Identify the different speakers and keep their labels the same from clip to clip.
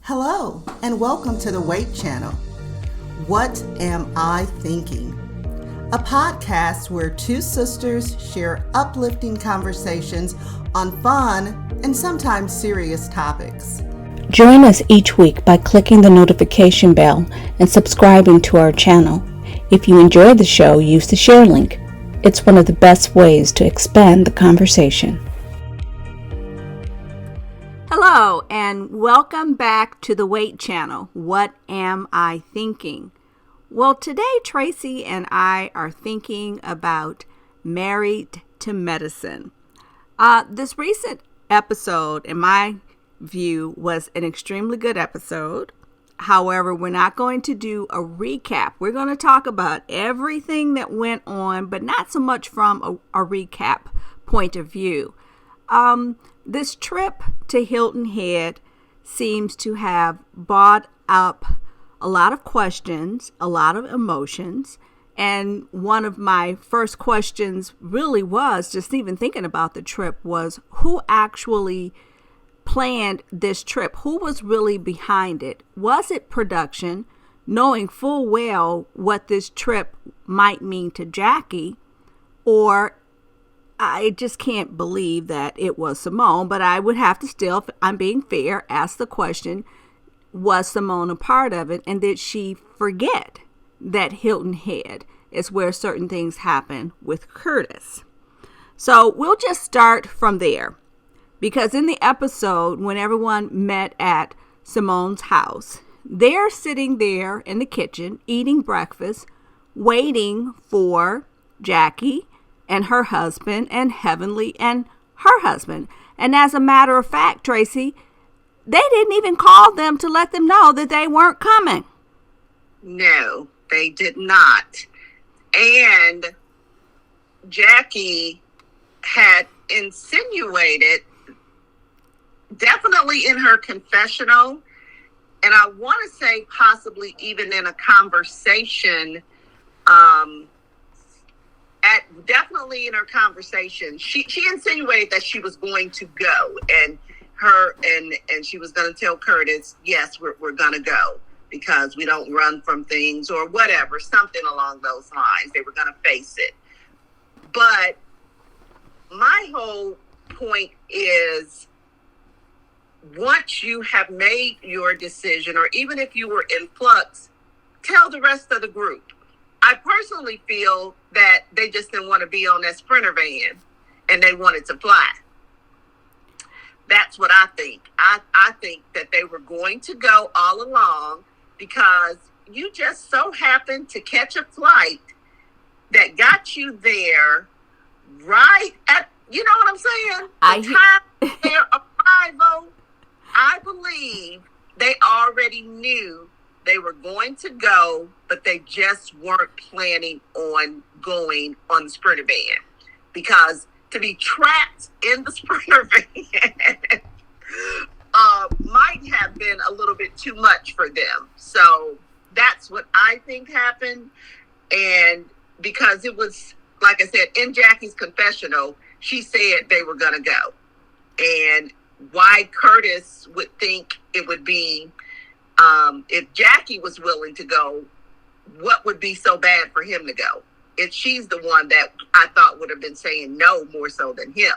Speaker 1: Hello, and welcome to the W.A.I.T channel. What Am I Thinking? A podcast where two sisters share uplifting conversations on fun and sometimes serious topics.
Speaker 2: Join us each week by clicking the notification bell and subscribing to our channel. If you enjoy the show, use the share link. It's one of the best ways to expand the conversation.
Speaker 3: Hello, and welcome back to the W.A.I.T channel. What am I thinking? Well, today Tracy and I are thinking about Married to Medicine. This recent episode, in my view, was an extremely good episode. However, we're not going to do a recap. We're going to talk about everything that went on, but not so much from a recap point of view. This trip to Hilton Head seems to have brought up a lot of questions, a lot of emotions. And one of my first questions really was, just even thinking about the trip, was who actually planned this trip? Who was really behind it? Was it production, knowing full well what this trip might mean to Jackie? Or I just can't believe that it was Simone, but I would have to still, if I'm being fair, ask the question, was Simone a part of it? And did she forget that Hilton Head is where certain things happen with Curtis? So we'll just start from there. Because in the episode, when everyone met at Simone's house, they're sitting there in the kitchen eating breakfast, waiting for Jackie and her husband, and Heavenly and her husband. And as a matter of fact, Tracy, they didn't even call them to let them know that they weren't coming.
Speaker 4: No, they did not. And Jackie had insinuated, definitely in her confessional, and I want to say possibly even in a conversation, definitely in her conversation, she insinuated that she was going to go, and she was going to tell Curtis, yes, we're going to go because we don't run from things or whatever, something along those lines. They were going to face it. But my whole point is, once you have made your decision, or even if you were in flux, tell the rest of the group. I personally feel that they just didn't want to be on that Sprinter van and they wanted to fly. That's what I think. I think that they were going to go all along because you just so happened to catch a flight that got you there right at, you know what I'm saying? The time of their arrival, I believe they already knew they were going to go, but they just weren't planning on going on the Sprinter van, because to be trapped in the Sprinter van might have been a little bit too much for them. So that's what I think happened. And because it was, like I said, in Jackie's confessional, she said they were going to go. And why Curtis would think it would be, if Jackie was willing to go, what would be so bad for him to go? If she's the one that I thought would have been saying no more so than him.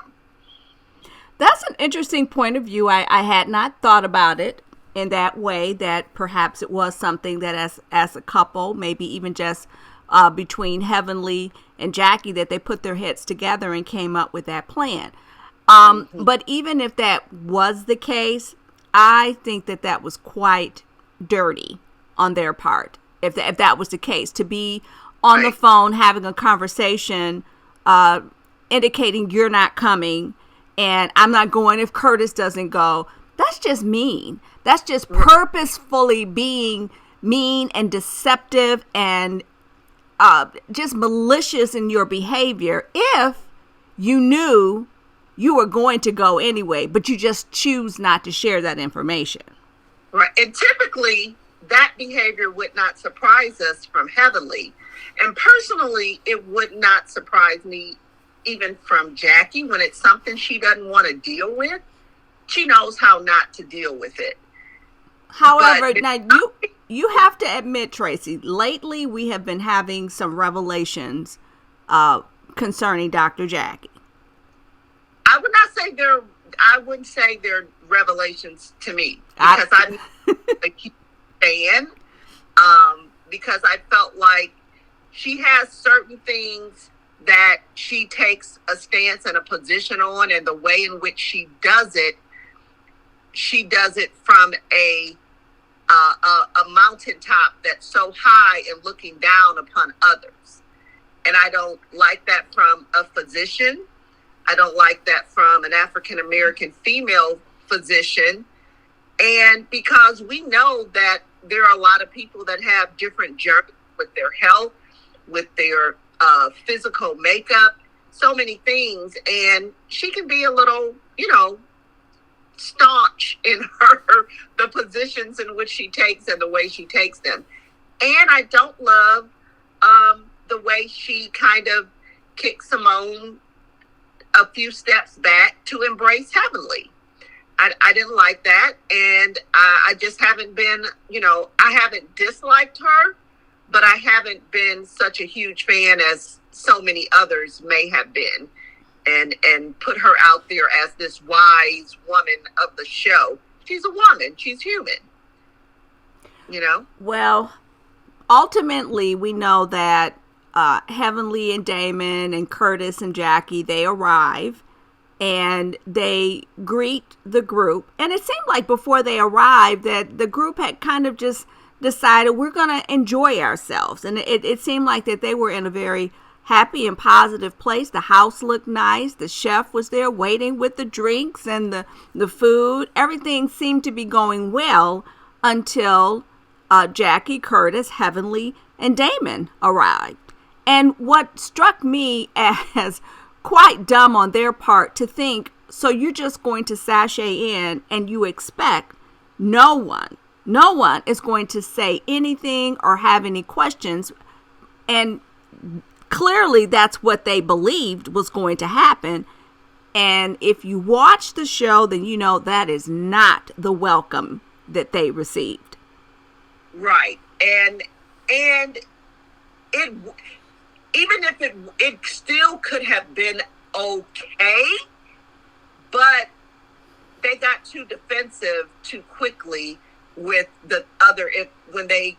Speaker 3: That's an interesting point of view. I had not thought about it in that way, that perhaps it was something that as a couple, maybe even just between Heavenly and Jackie, that they put their heads together and came up with that plan. But even if that was the case, I think that was quite dirty on their part. If that was the case, to be on the phone having a conversation, indicating you're not coming and I'm not going if Curtis doesn't go, that's just mean. That's just purposefully being mean and deceptive and just malicious in your behavior if you knew you were going to go anyway, but you just choose not to share that information.
Speaker 4: Right. And typically that behavior would not surprise us from Heavenly. And personally, it would not surprise me even from Jackie when it's something she doesn't want to deal with. She knows how not to deal with it.
Speaker 3: However,
Speaker 4: But
Speaker 3: now you have to admit, Tracy, lately we have been having some revelations concerning Dr. Jackie.
Speaker 4: I would not say they're. I wouldn't say they're revelations to me because I'm a huge fan. Because I felt like she has certain things that she takes a stance and a position on, and the way in which she does it from a mountaintop that's so high and looking down upon others. And I don't like that from a physician. I don't like that from an African American female physician. And because we know that there are a lot of people that have different journeys with their health, with their physical makeup, so many things. And she can be a little, staunch in the positions in which she takes and the way she takes them. And I don't love the way she kind of kicks Simone a few steps back to embrace Heavenly. I didn't like that. And I just haven't been, I haven't disliked her, but I haven't been such a huge fan as so many others may have been. And put her out there as this wise woman of the show. She's a woman. She's human.
Speaker 3: Well, ultimately, we know that Heavenly and Damon and Curtis and Jackie, they arrive and they greet the group. And it seemed like before they arrived that the group had kind of just decided we're going to enjoy ourselves. And it seemed like that they were in a very happy and positive place. The house looked nice. The chef was there waiting with the drinks and the food. Everything seemed to be going well until Jackie, Curtis, Heavenly, and Damon arrived. And what struck me as quite dumb on their part to think, so you're just going to sashay in and you expect no one is going to say anything or have any questions. And clearly, that's what they believed was going to happen. And if you watch the show, then you know that is not the welcome that they received.
Speaker 4: Right. And it, even if it still could have been okay, but they got too defensive too quickly with the other, when they,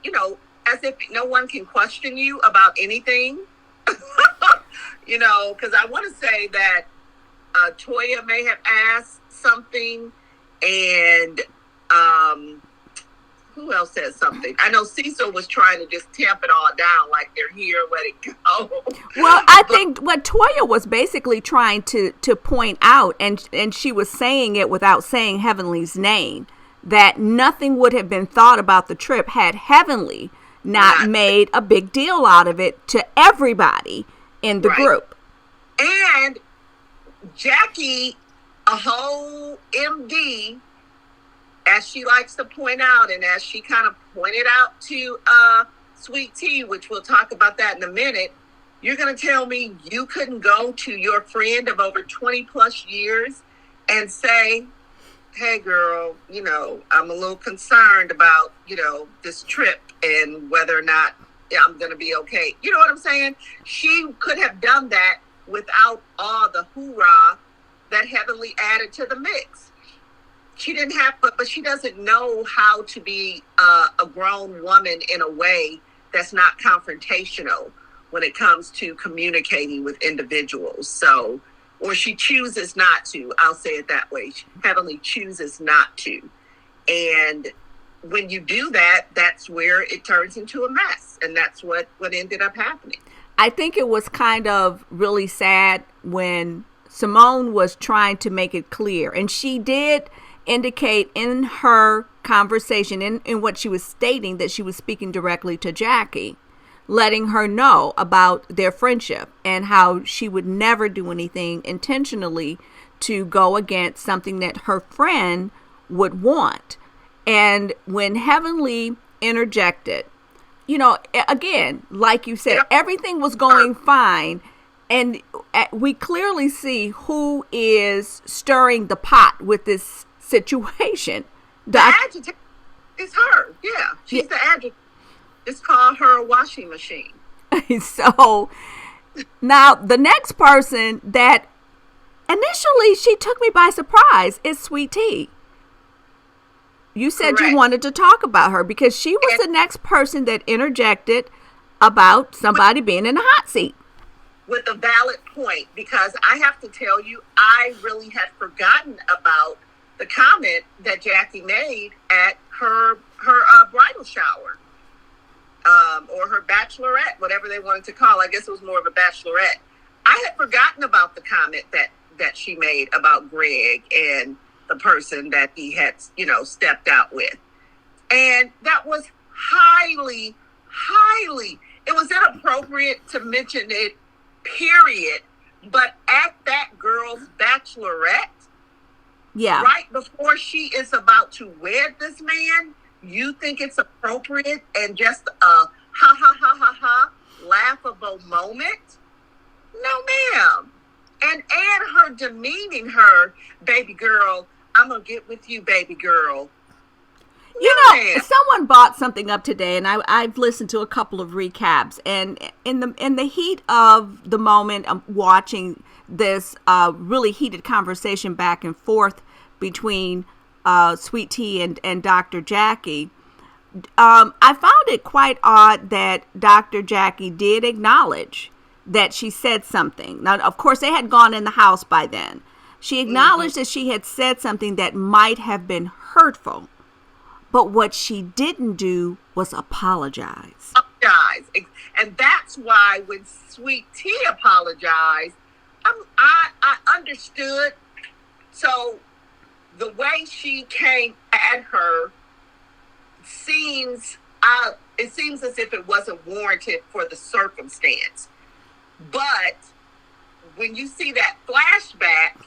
Speaker 4: as if no one can question you about anything. Because I want to say that Toya may have asked something, and who else said something? I know Cecil was trying to just tamp it all down, like they're here, let it go.
Speaker 3: Well, I think what Toya was basically trying to point out, and she was saying it without saying Heavenly's name, that nothing would have been thought about the trip had Heavenly not made a big deal out of it to everybody in the group.
Speaker 4: And Jackie, a whole MD, as she likes to point out, and as she kind of pointed out to Sweet Tea, which we'll talk about that in a minute, you're going to tell me you couldn't go to your friend of over 20 plus years and say, hey girl, I'm a little concerned about, this trip and whether or not I'm going to be okay. You know what I'm saying? She could have done that without all the hoorah that Heavenly added to the mix. She didn't have, but she doesn't know how to be a grown woman in a way that's not confrontational when it comes to communicating with individuals. So, or she chooses not to. I'll say it that way. Heavenly chooses not to. And when you do that, that's where it turns into a mess. And that's what ended up happening.
Speaker 3: I think it was kind of really sad when Simone was trying to make it clear. And she did indicate in her conversation, in what she was stating, that she was speaking directly to Jackie, letting her know about their friendship and how she would never do anything intentionally to go against something that her friend would want. And when Heavenly interjected, again, like you said, everything was going fine. And we clearly see who is stirring the pot with this situation.
Speaker 4: It's her. Yeah. She's the adjective. It's called her a washing machine.
Speaker 3: So now the next person that initially she took me by surprise is Sweet Tea. You said
Speaker 4: Correct.
Speaker 3: you wanted to talk about her because she was the next person that interjected about somebody being in the hot seat.
Speaker 4: With a valid point, because I have to tell you, I really had forgotten about the comment that Jackie made at her bridal shower, or her bachelorette, whatever they wanted to call. I guess it was more of a bachelorette. I had forgotten about the comment that she made about Greg and the person that he had, stepped out with. And that was highly, it was inappropriate to mention it, period. But at that girl's bachelorette, right before she is about to wed this man, you think it's appropriate and just a ha, laughable moment? No, ma'am. And her demeaning her, baby girl, I'm going to get with you, baby girl.
Speaker 3: Someone brought something up today, and I've listened to a couple of recaps, and in the heat of the moment, I'm watching this really heated conversation back and forth between Sweet Tea and Dr. Jackie. I found it quite odd that Dr. Jackie did acknowledge that she said something. Now, of course, they had gone in the house by then. She acknowledged that she had said something that might have been hurtful. But what she didn't do was apologize.
Speaker 4: And that's why when Sweet Tea apologized, I understood. So the way she came at her seems as if it wasn't warranted for the circumstance. But when you see that flashback,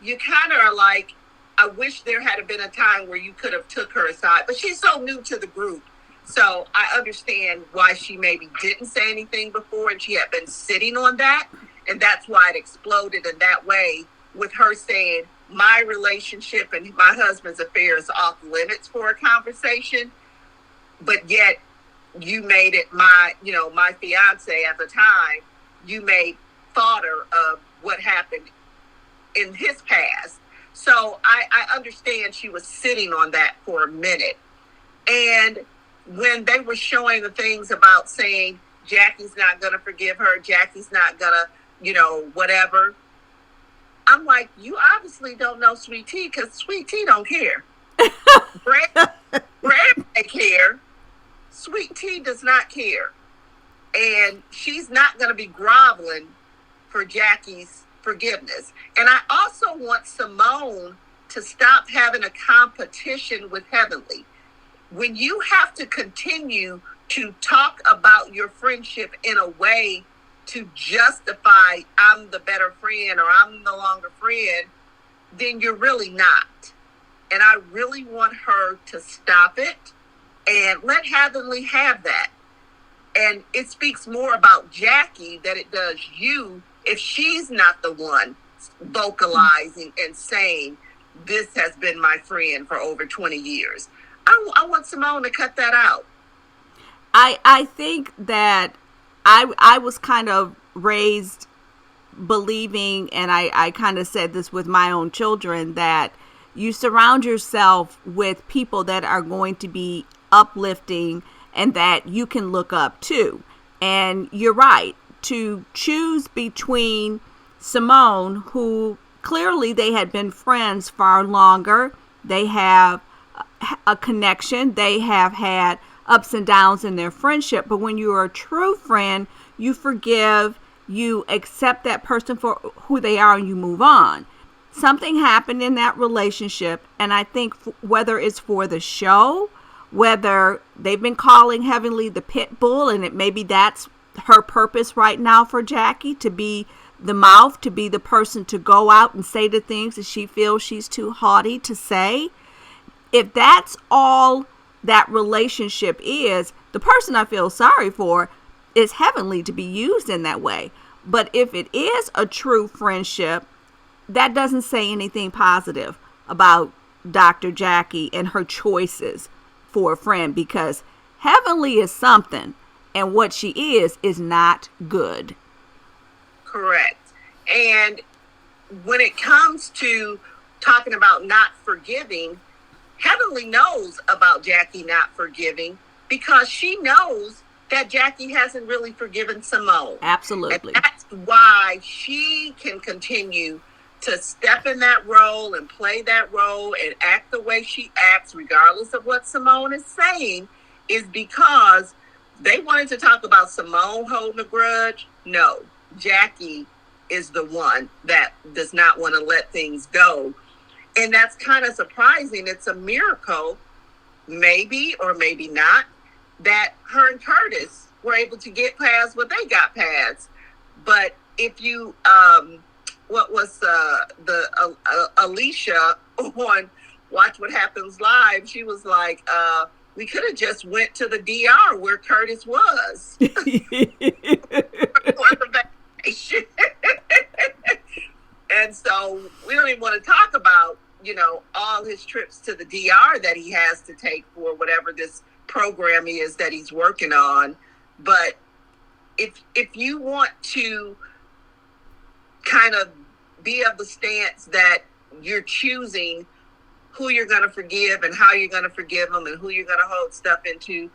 Speaker 4: you kind of are like, I wish there had been a time where you could have took her aside. But she's so new to the group. So I understand why she maybe didn't say anything before, and she had been sitting on that. And that's why it exploded in that way, with her saying, my relationship and my husband's affair is off limits for a conversation. But yet you made it my fiance at the time, you made fodder of what happened in his past. So I understand she was sitting on that for a minute. And when they were showing the things about saying Jackie's not going to forgive her, Jackie's not going to, whatever, I'm like, you obviously don't know Sweet Tea, because Sweet Tea don't care. Brad may care. Sweet Tea does not care. And she's not going to be groveling for Jackie's forgiveness. And I also want Simone to stop having a competition with Heavenly. When you have to continue to talk about your friendship in a way to justify I'm the better friend or I'm no longer friend, then you're really not. And I really want her to stop it and let Heavenly have that. And it speaks more about Jackie than it does you if she's not the one vocalizing and saying, this has been my friend for over 20 years. I want Simone to cut that out.
Speaker 3: I think that I was kind of raised believing, and I kind of said this with my own children, that you surround yourself with people that are going to be uplifting and that you can look up to. And you're right, to choose between Simone, who clearly they had been friends far longer, they have a connection, they have had ups and downs in their friendship, but when you are a true friend, you forgive, you accept that person for who they are, and you move on. Something happened in that relationship, and I think whether it's for the show, whether they've been calling Heavenly the pit bull, and maybe that's her purpose right now for Jackie, to be the mouth, to be the person to go out and say the things that she feels she's too haughty to say. If that's all that relationship is, the person I feel sorry for is Heavenly to be used in that way. But if it is a true friendship, that doesn't say anything positive about Dr. Jackie and her choices for a friend, because Heavenly is something, and what she is not good.
Speaker 4: Correct. And when it comes to talking about not forgiving, Heavenly knows about Jackie not forgiving because she knows that Jackie hasn't really forgiven Simone.
Speaker 3: Absolutely.
Speaker 4: And that's why she can continue to step in that role and play that role and act the way she acts, regardless of what Simone is saying, is because they wanted to talk about Simone holding a grudge. No, Jackie is the one that does not want to let things go. And that's kind of surprising. It's a miracle, maybe or maybe not, that her and Curtis were able to get past what they got past. But if you, what was Alicia on Watch What Happens Live, she was like, we could have just went to the DR where Curtis was. For the vacation. And so we don't even want to talk about, all his trips to the DR that he has to take for whatever this program is that he's working on. But if you want to kind of be of the stance that you're choosing who you're going to forgive and how you're going to forgive them and who you're going to hold stuff into,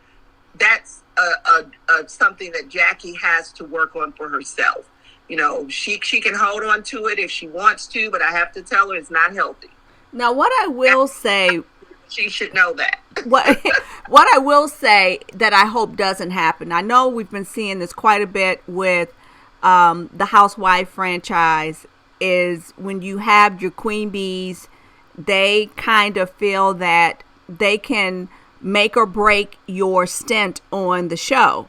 Speaker 4: that's something that Jackie has to work on for herself. She can hold on to it if she wants to, but I have to tell her it's not healthy.
Speaker 3: Now, what I will say,
Speaker 4: she should know that.
Speaker 3: what I will say that I hope doesn't happen. I know we've been seeing this quite a bit with the Housewife franchise, is when you have your queen bees, they kind of feel that they can make or break your stint on the show.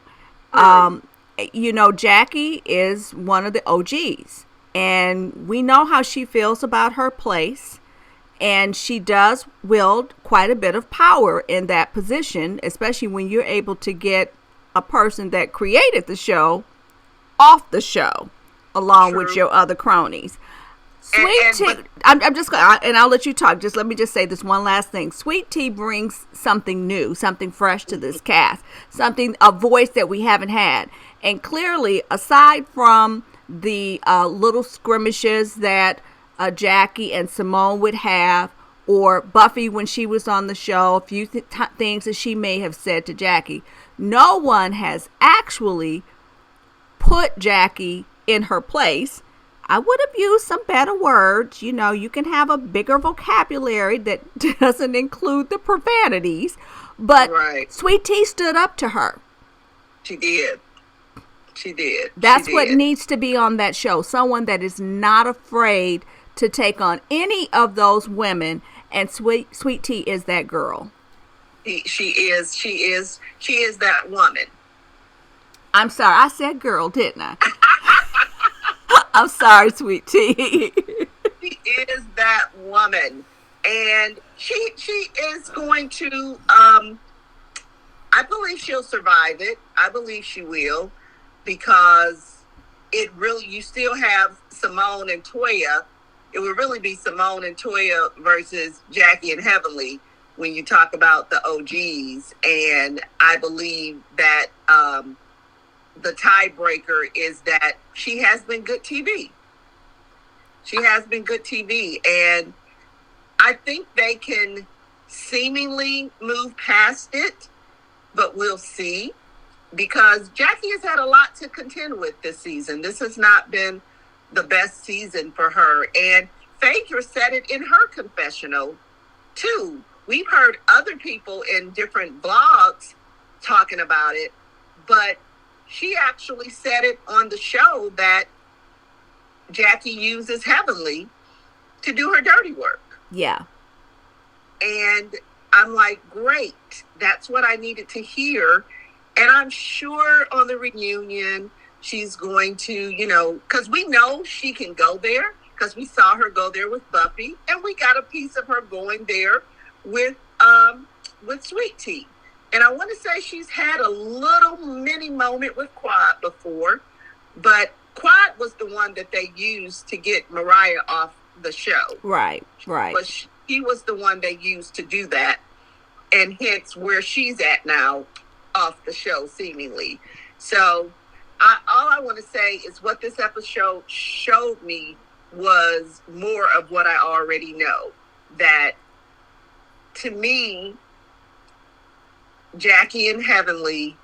Speaker 3: Jackie is one of the OGs, and we know how she feels about her place, and she does wield quite a bit of power in that position, especially when you're able to get a person that created the show off the show along with your other cronies. Sweet Tea, I'm just going, and I'll let you talk. Let me just say this one last thing. Sweet Tea brings something new, something fresh to this cast, a voice that we haven't had. And clearly, aside from the little skirmishes that Jackie and Simone would have, or Buffy when she was on the show, a few things that she may have said to Jackie, no one has actually put Jackie in her place. I would have used some better words. You can have a bigger vocabulary that doesn't include the profanities. But right. Sweet Tea stood up to her.
Speaker 4: She did.
Speaker 3: That's what needs to be on that show. Someone that is not afraid to take on any of those women. And Sweet Tea is that girl.
Speaker 4: She is that woman.
Speaker 3: I'm sorry. I said girl, didn't I? I'm sorry, Sweet Tea.
Speaker 4: She is that woman. And she is going to, I believe she'll survive it. I believe she will, because you still have Simone and Toya. It would really be Simone and Toya versus Jackie and Heavenly when you talk about the OGs. And I believe that, the tiebreaker is that she has been good TV. And I think they can seemingly move past it, but we'll see, because Jackie has had a lot to contend with this season. This has not been the best season for her. And Phaedra said it in her confessional too. We've heard other people in different blogs talking about it, but she actually said it on the show that Jackie uses Heavenly to do her dirty work.
Speaker 3: Yeah.
Speaker 4: And I'm like, great. That's what I needed to hear. And I'm sure on the reunion, she's going to, because we know she can go there, because we saw her go there with Buffy, and we got a piece of her going there with Sweet Tea. And I want to say she's had a little mini moment with Quad before, but Quad was the one that they used to get Mariah off the show.
Speaker 3: Right.
Speaker 4: But he was the one they used to do that. and hence where she's at now off the show, seemingly. So all I want to say is what this episode showed me was more of what I already know. That, to me, Jackie and Heavenly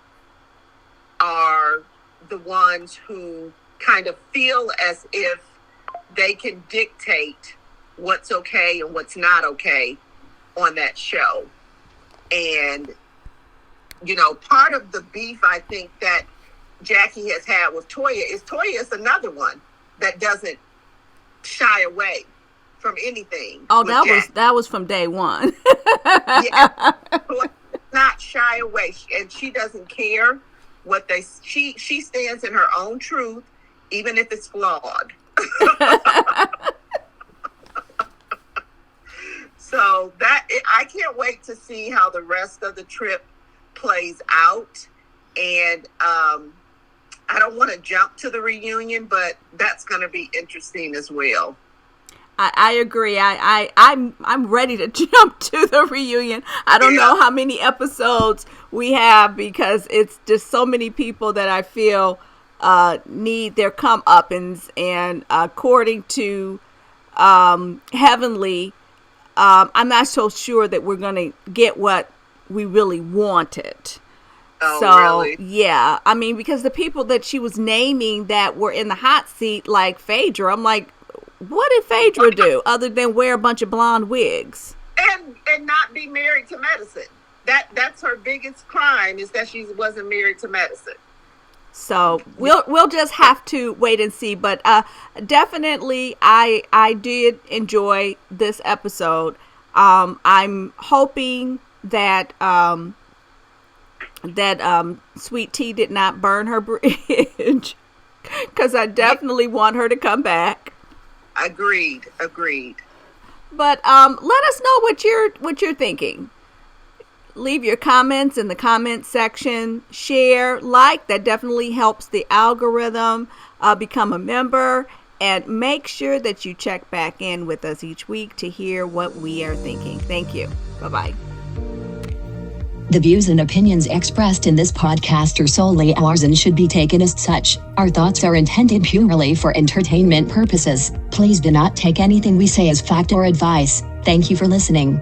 Speaker 4: are the ones who kind of feel as if they can dictate what's okay and what's not okay on that show. And, you know, part of the beef I think that Jackie has had with Toya is another one that doesn't shy away from anything.
Speaker 3: Oh, that was from day one.
Speaker 4: Yeah, not shy away, and she doesn't care what she stands in her own truth, even if it's flawed. So I can't wait to see how the rest of the trip plays out. And I don't want to jump to the reunion, but that's going to be interesting as well.
Speaker 3: I agree. I'm ready to jump to the reunion. I don't know how many episodes we have, because it's just so many people that I feel need their comeuppance. And according to Heavenly, I'm not so sure that we're going to get what we really wanted.
Speaker 4: Oh,
Speaker 3: so,
Speaker 4: really?
Speaker 3: Yeah. I mean, because the people that she was naming that were in the hot seat, like Phaedra, I'm like, what did Phaedra do other than wear a bunch of blonde wigs?
Speaker 4: And not be married to Medicine. That's her biggest crime, is that she wasn't married to Medicine.
Speaker 3: So we'll just have to wait and see. But definitely, I did enjoy this episode. I'm hoping that Sweet Tea did not burn her bridge, because I definitely want her to come back.
Speaker 4: Agreed.
Speaker 3: But let us know what you're thinking. Leave your comments in the comment section. Share, like. That definitely helps the algorithm. Become a member, and make sure that you check back in with us each week to hear what we are thinking. Thank you. Bye-bye.
Speaker 5: The views and opinions expressed in this podcast are solely ours and should be taken as such. Our thoughts are intended purely for entertainment purposes. Please do not take anything we say as fact or advice. Thank you for listening.